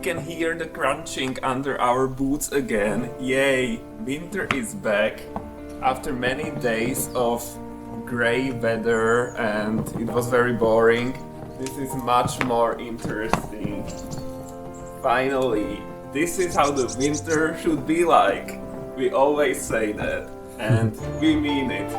can hear the crunching under our boots again. Yay! Winter is back. After many days of grey weather and it was very boring, this is much more interesting. Finally, this is how the winter should be like. We always say that, and we mean it.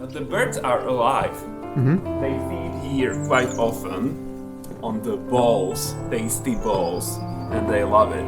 The birds are alive. They feed here quite often on the balls, tasty balls, and they love it.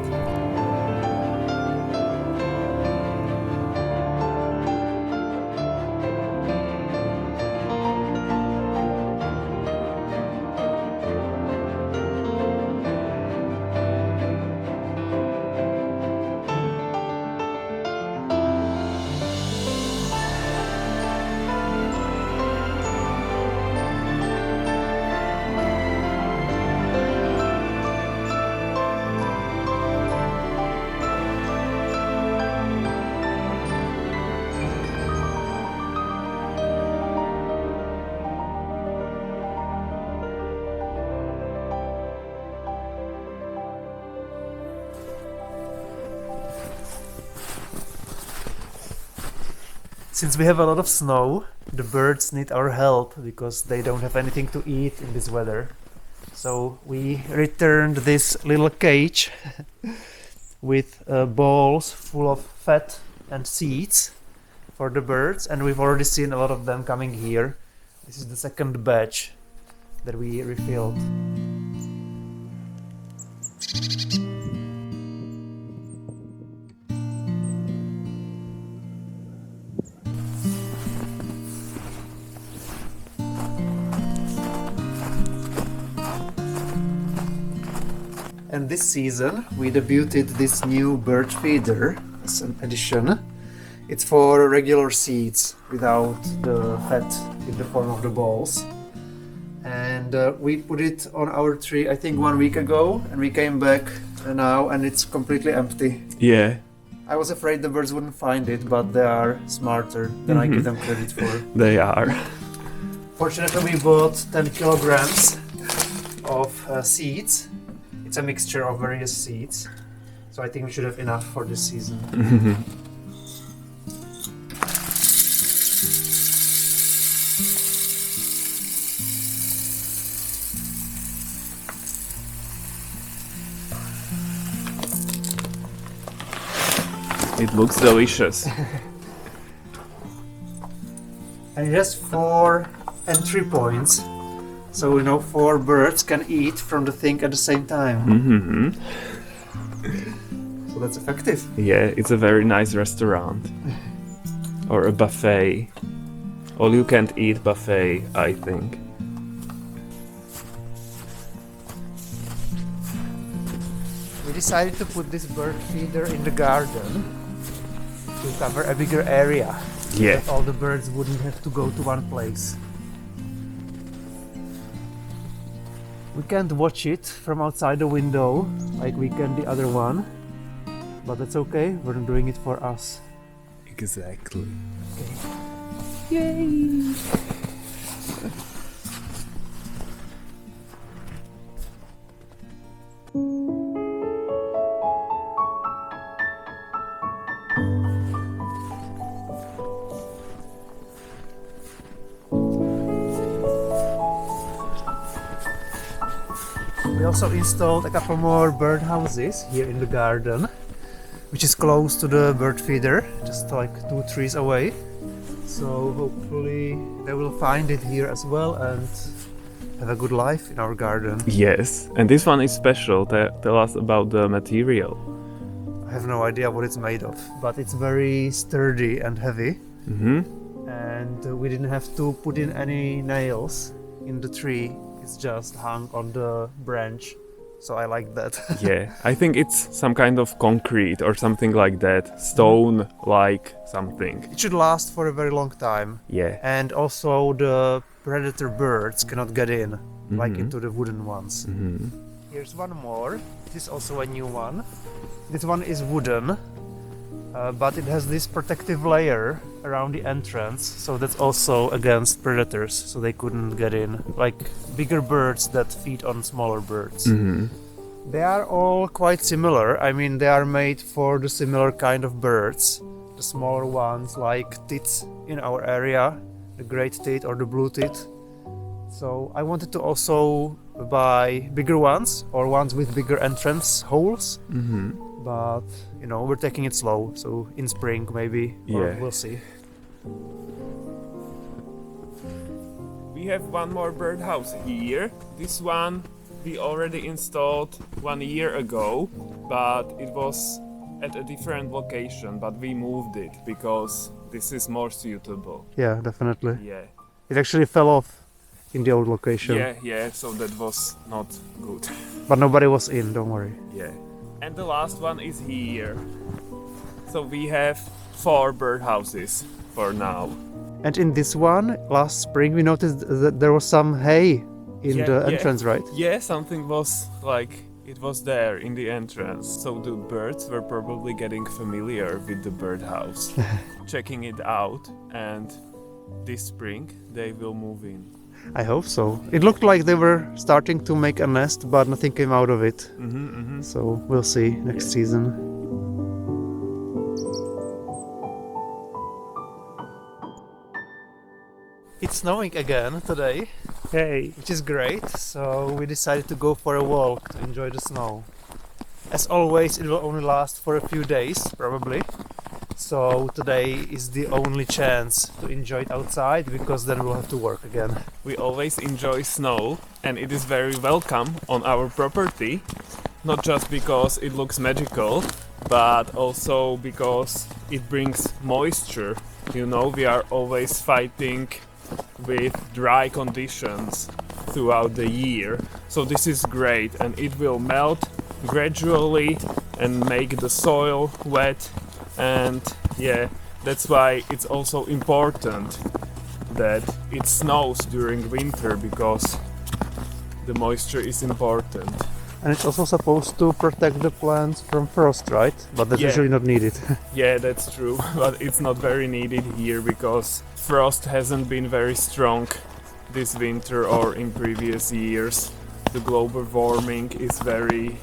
Since we have a lot of snow, the birds need our help because they don't have anything to eat in this weather. So we returned this little cage with balls full of fat and seeds for the birds, and we've already seen a lot of them coming here. This is the second batch that we refilled. And this season we debuted this new bird feeder as an addition. It's for regular seeds without the fat in the form of the balls. And we put it on our tree I think 1 week ago, and we came back now and it's completely empty. Yeah. I was afraid the birds wouldn't find it, but they are smarter than I give them credit for. They are. Fortunately we bought 10 kilograms of seeds. It's a mixture of various seeds, so I think we should have enough for this season. It looks delicious. And it has 4 entry points. So 4 birds can eat from the thing at the same time. So that's effective. Yeah, it's a very nice restaurant. Or a buffet. All you can't eat buffet, I think. We decided to put this bird feeder in the garden to cover a bigger area. Yeah. That all the birds wouldn't have to go to one place. We can't watch it from outside the window like we can the other one, but that's okay, we're doing it for us. Exactly. Okay. Yay! We also installed a couple more bird houses here in the garden, which is close to the bird feeder, just like 2 trees away. So hopefully they will find it here as well and have a good life in our garden. Yes, and this one is special. Tell us about the material. I have no idea what it's made of, but it's very sturdy and heavy. And we didn't have to put in any nails in the tree. It's just hung on the branch so I like that. Yeah, I think it's some kind of concrete or something like that. Stone like something. It should last for a very long time. Yeah. And also the predator birds cannot get in, like Mhm. into the wooden ones. Mhm. Here's one more. This is also a new one. This one is wooden, but it has this protective layer around the entrance, so that's also against predators, so they couldn't get in, like bigger birds that feed on smaller birds. Mhm. They are all quite similar. I mean, they are made for the similar kind of birds. The smaller ones, like tits in our area, the great tit or the blue tit. So I wanted to also buy bigger ones or ones with bigger entrance holes, Mhm. but you know, we're taking it slow. So in spring maybe, or Yeah. we'll see. We have one more birdhouse here. This one we already installed 1 year ago, but it was at a different location, but we moved it because this is more suitable. Yeah, definitely. Yeah. It actually fell off in the old location, Yeah, so that was not good. but nobody was in. Don't worry. Yeah. And the last one is here. So we have 4 birdhouses for now. And in this one, last spring, we noticed that there was some hay in Yeah, the yeah. entrance, right? Yeah, something was like it was there in the entrance. So the birds were probably getting familiar with the birdhouse, checking it out, and this spring they will move in. I hope so. It looked like they were starting to make a nest, but nothing came out of it. So we'll see next season. It's snowing again today, Hey. which is great. So we decided to go for a walk to enjoy the snow. As always, it will only last for a few days, probably. So today is the only chance to enjoy it outside, because then we'll have to work again. We always enjoy snow, and it is very welcome on our property. Not just because it looks magical, but also because it brings moisture. You know, we are always fighting with dry conditions throughout the year. So this is great, and it will melt gradually and make the soil wet. And yeah, that's why it's also important that it snows during winter, because the moisture is important. And it's also supposed to protect the plants from frost, right? But that's Yeah. usually not needed. Yeah, that's true, but it's not very needed here because frost hasn't been very strong this winter or in previous years. The global warming is very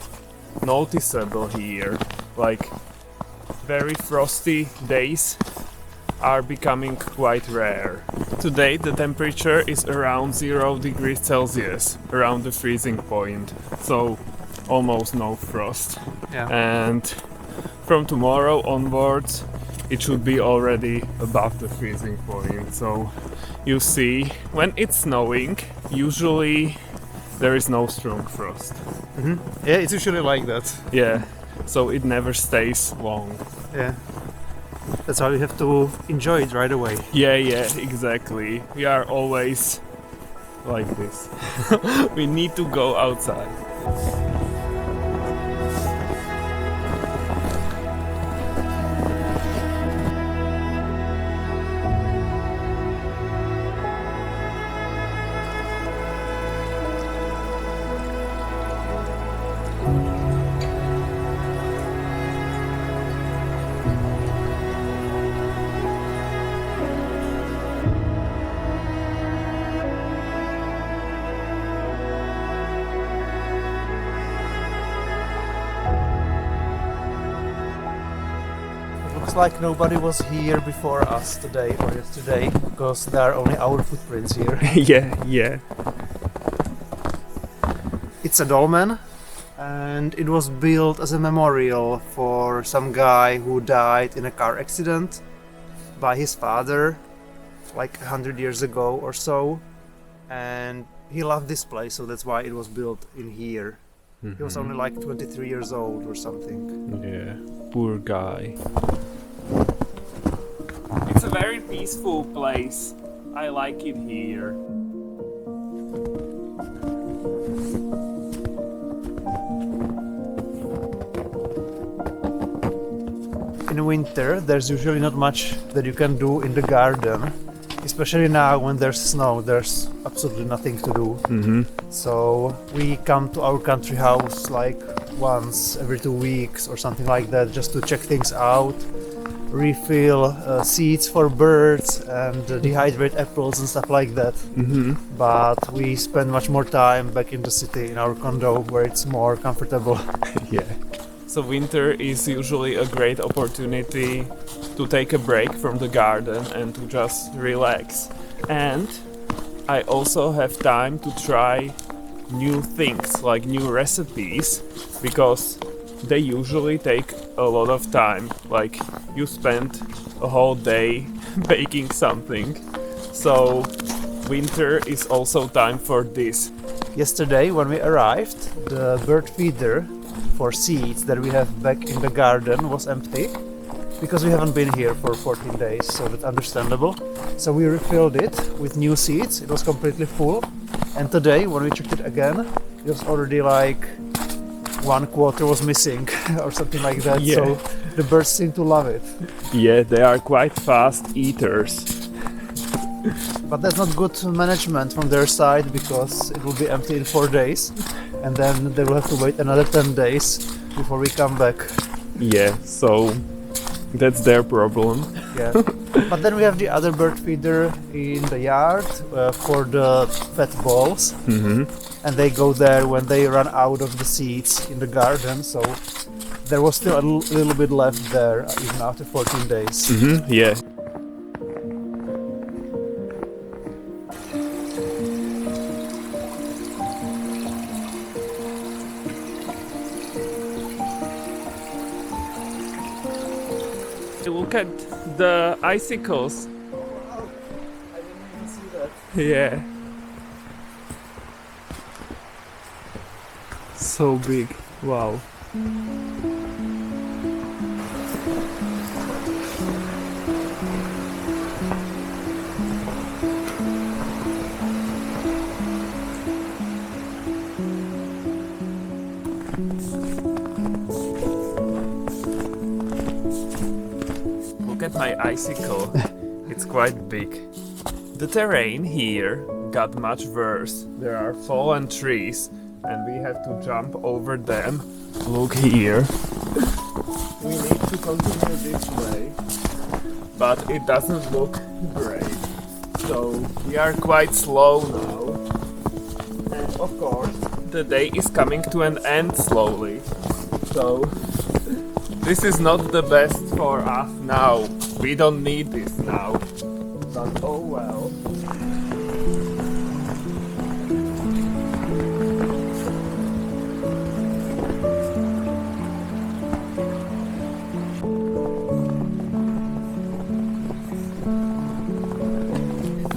noticeable here. Like, very frosty days are becoming quite rare. Today the temperature is around 0 degrees Celsius, around the freezing point, so almost no frost. Yeah. And from tomorrow onwards it should be already above the freezing point. So you see, when it's snowing, usually there is no strong frost. Yeah, it's usually like that. Yeah, so it never stays long. Yeah. That's why we have to enjoy it right away. Yeah, exactly. We are always like this. We need to go outside. Looks like nobody was here before us today or yesterday, because there are only our footprints here. Yeah. It's a dolmen, and it was built as a memorial for some guy who died in a car accident by his father like 100 years ago or so, and he loved this place, so that's why it was built in here. He was only like 23 years old or something. Yeah, poor guy. It's a very peaceful place. I like it here. in winter there's usually not much that you can do in the garden. Especially now when there's snow, there's absolutely nothing to do. So we come to our country house like once every 2 weeks or something like that, just to check things out, refill seeds for birds and dehydrate apples and stuff like that. But we spend much more time back in the city in our condo where it's more comfortable. Yeah. So winter is usually a great opportunity to take a break from the garden and to just relax. And I also have time to try new things, like new recipes, because they usually take a lot of time. Like you spend a whole day baking something. So winter is also time for this. Yesterday when we arrived, the bird feeder for seeds that we have back in the garden was empty because we haven't been here for 14 days, so that's understandable. So we refilled it with new seeds. It was completely full, and today when we checked it again, it was already like 1/4 was missing or something like that. Yeah. So the birds seem to love it. Yeah, they are quite fast eaters. But that's not good management from their side because it will be empty in 4 days, and then they will have to wait another 10 days before we come back. Yeah, so that's their problem. Yeah. But then we have the other bird feeder in the yard for the pet balls, and they go there when they run out of the seeds in the garden. So there was still a little bit left there even after 14 days. Yeah. Look at the icicles. I didn't even see that. Yeah. So big. Wow. Look at my icicle. It's quite big. The terrain here got much worse. There are fallen trees and we have to jump over them. Look here. We need to continue this way, but it doesn't look great. So we are quite slow now. And of course, the day is coming to an end slowly. So this is not the best for us now. We don't need this now. But oh well.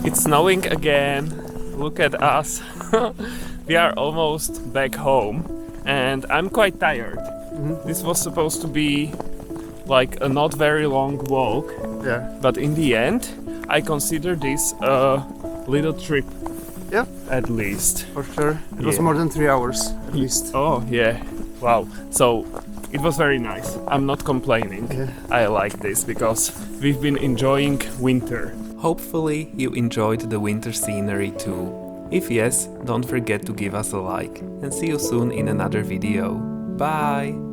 It's snowing again. Look at us. We are almost back home and I'm quite tired. This was supposed to be like a not very long walk, but in the end I consider this a little trip. Yeah, at least. for sure. It was more than 3 hours at least. Oh yeah, wow. So it was very nice. I'm not complaining. Yeah. I like this because we've been enjoying winter. Hopefully you enjoyed the winter scenery too. If yes, don't forget to give us a like and see you soon in another video. Bye!